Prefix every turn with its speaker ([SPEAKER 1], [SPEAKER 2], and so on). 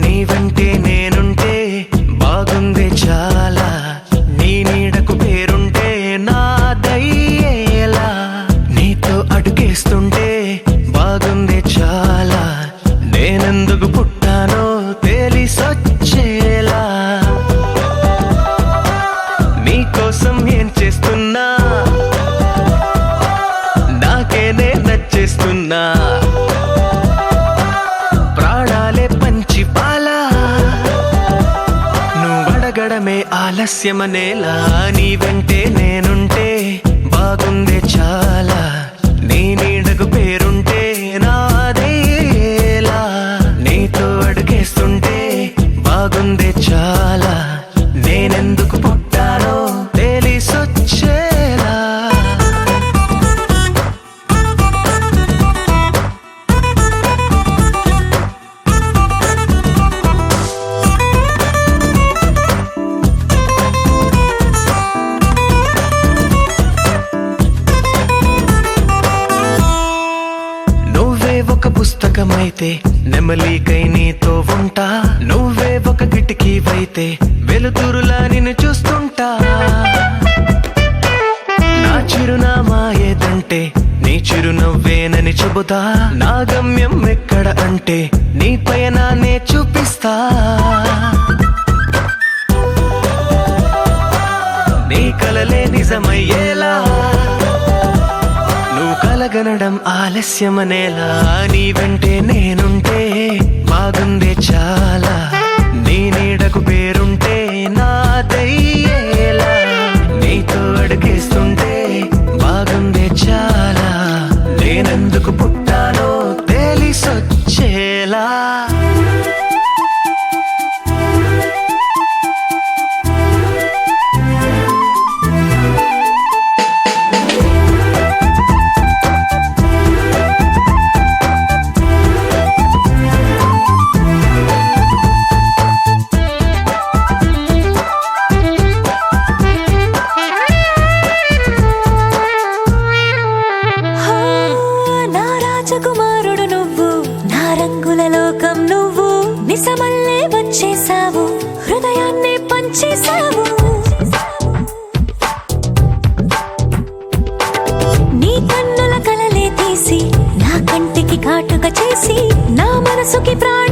[SPEAKER 1] నీవంటే నేనుంటే బాగుందే చాలా, నీ నీడకు పేరుంటే నాదయ్యేలా, నీతో అడుగేస్తుంటే బాగుందే చాలా, నేనెందుకు పుట్టానో తెలిసొచ్చేలా, నీకోసం ఏం చేస్తున్నా నాకేనే నచ్చేస్తున్నా, ప్రాణాలే పంచి పాలా, నువ్వడగడమే ఆలస్యమనేలా, నీ వెంటే నేనుంటే బాగుందే చాలా, నీ నీడకు పేరుంటే నాదేలా, నీతో అడుగేస్తుంటే బాగుందే చాలా, నేనెందుకు పుట్టానో తెలిసొచ్చేలా. నువ్వే ఒక పుస్తకమైతే నెమలికై నీతో ఉంటా, నువ్వే ఒక కిటికీవైతే వెలుతురులా నిన్ను చూస్తుంటా, నా చిరునామా ఏదంటే నీ చిరునవ్వేనని చెబుతా, నా గమ్యం ఎక్కడ అంటే నీ పయనాన్నే చూపిస్తా, నీ కలలే నిజమయ్యేలా, నువ్వు కలగనడం ఆలస్యమనేలా, నీ వెంటే నేనుంటే బాగుందే చాలా, నీ నీడకు పేరుంటే నాదయ్యేలా, నీతో అడుగేస్తుంటే బాగుందే చాలా, నేనెందుకు పుట్టానో తెలిసొచ్చేలా.
[SPEAKER 2] రాజకుమారుడు నువ్వు, నా రంగుల లోకం నువ్వు, నిజమల్లే వచ్చేసావు, హృదయాన్ని పంచేసావు, నీ కన్నుల కలలే తీసి నా కంటికి కాటుక చేసి నా మనసుకి ప్రాణ